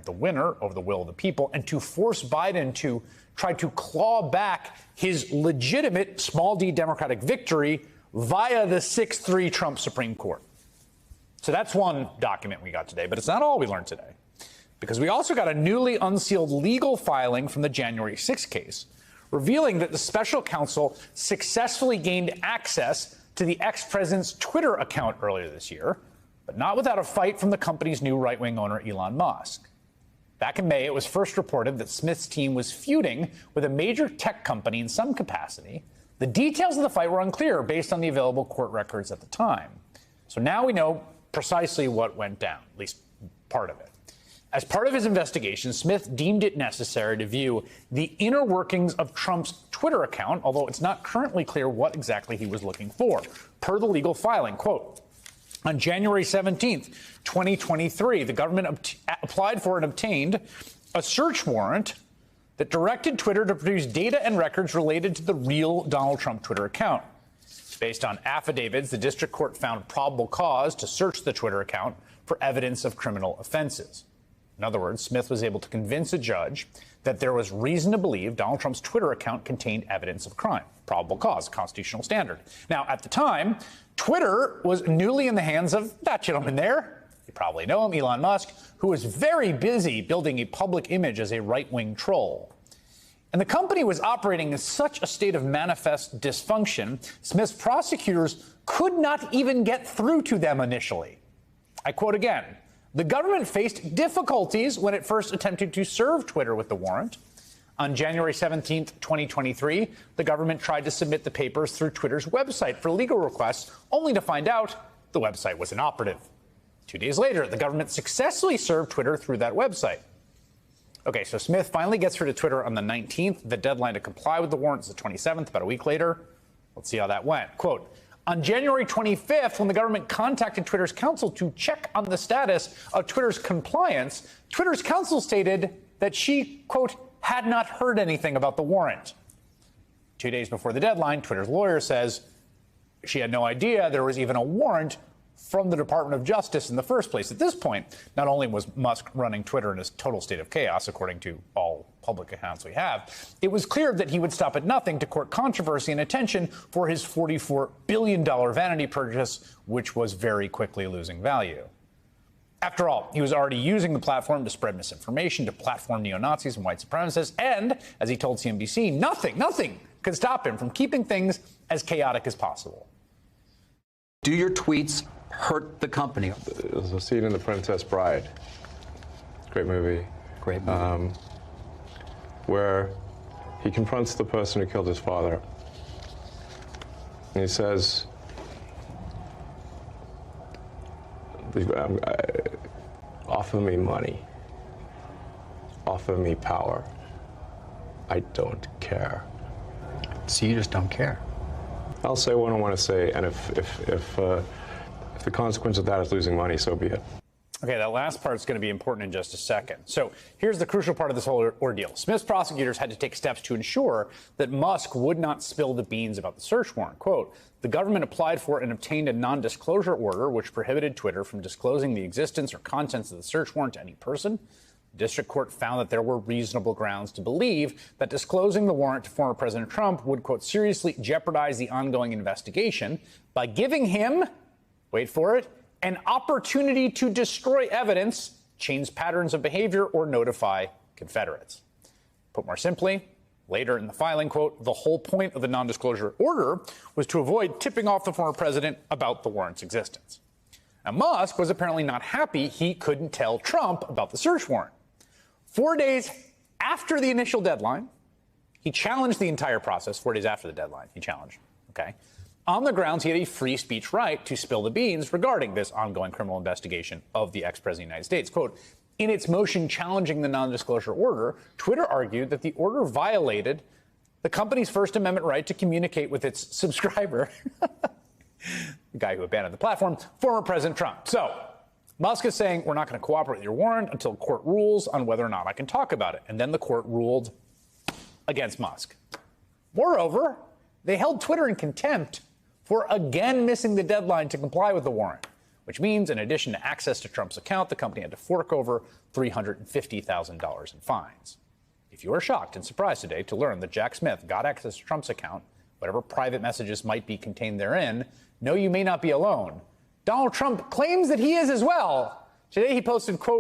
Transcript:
the winner over the will of the people and to force Biden to try to claw back his legitimate small d Democratic victory via the 6-3 Trump Supreme Court. So that's one document we got today, but it's not all we learned today, because we also got a newly unsealed legal filing from the January 6th case, revealing that the special counsel successfully gained access to the ex-president's Twitter account earlier this year, but not without a fight from the company's new right-wing owner, Elon Musk. Back in May, it was first reported that Smith's team was feuding with a major tech company in some capacity. The details of the fight were unclear based on the available court records at the time. So now we know precisely what went down, at least part of it. As part of his investigation, Smith deemed it necessary to view the inner workings of Trump's Twitter account, although it's not currently clear what exactly he was looking for. Per the legal filing, quote, on January 17th, 2023, the government applied for and obtained a search warrant that directed Twitter to produce data and records related to the real Donald Trump Twitter account. Based on affidavits, the district court found probable cause to search the Twitter account for evidence of criminal offenses. In other words, Smith was able to convince a judge that there was reason to believe Donald Trump's Twitter account contained evidence of crime. Probable cause, constitutional standard. Now, at the time, Twitter was newly in the hands of that gentleman there. You probably know him, Elon Musk, who was very busy building a public image as a right-wing troll. And the company was operating in such a state of manifest dysfunction, Smith's prosecutors could not even get through to them initially. I quote again, the government faced difficulties when it first attempted to serve Twitter with the warrant. On January 17th, 2023, the government tried to submit the papers through Twitter's website for legal requests, only to find out the website was inoperative. 2 days later, the government successfully served Twitter through that website. Okay, so Smith finally gets through to Twitter on the 19th. The deadline to comply with the warrant is the 27th, about a week later. Let's see how that went. Quote, on January 25th, when the government contacted Twitter's counsel to check on the status of Twitter's compliance, Twitter's counsel stated that she, quote, had not heard anything about the warrant. 2 days before the deadline, Twitter's lawyer says she had no idea there was even a warrant from the Department of Justice in the first place. At this point, not only was Musk running Twitter in a total state of chaos, according to all public accounts we have, it was clear that he would stop at nothing to court controversy and attention for his $44 billion vanity purchase, which was very quickly losing value. After all, he was already using the platform to spread misinformation, to platform neo-Nazis and white supremacists, and, as he told CNBC, nothing could stop him from keeping things as chaotic as possible. Do your tweets hurt the company? There's a scene in The Princess Bride. Great movie. Great movie. Where he confronts the person who killed his father. And he says, offer me money. Offer me power. I don't care. So you just don't care? I'll say what I want to say, and if the consequence of that is losing money, so be it. Okay, that last part is going to be important in just a second. So here's the crucial part of this whole ordeal. Smith's prosecutors had to take steps to ensure that Musk would not spill the beans about the search warrant. Quote, the government applied for and obtained a non-disclosure order which prohibited Twitter from disclosing the existence or contents of the search warrant to any person. The district court found that there were reasonable grounds to believe that disclosing the warrant to former President Trump would, quote, seriously jeopardize the ongoing investigation by giving him, wait for it, an opportunity to destroy evidence, change patterns of behavior, or notify Confederates. Put more simply, later in the filing, quote, the whole point of the non-disclosure order was to avoid tipping off the former president about the warrant's existence. Now, Musk was apparently not happy he couldn't tell Trump about the search warrant. 4 days after the initial deadline, he challenged the entire process. 4 days after the deadline, he challenged, okay? On the grounds he had a free speech right to spill the beans regarding this ongoing criminal investigation of the ex-president of the United States. Quote, in its motion challenging the non-disclosure order, Twitter argued that the order violated the company's First Amendment right to communicate with its subscriber, the guy who abandoned the platform, former President Trump. So Musk is saying, we're not going to cooperate with your warrant until court rules on whether or not I can talk about it. And then the court ruled against Musk. Moreover, they held Twitter in contempt for again missing the deadline to comply with the warrant, which means in addition to access to Trump's account, the company had to fork over $350,000 in fines. If you are shocked and surprised today to learn that Jack Smith got access to Trump's account, whatever private messages might be contained therein, know you may not be alone. Donald Trump claims that he is as well. Today he posted, quote,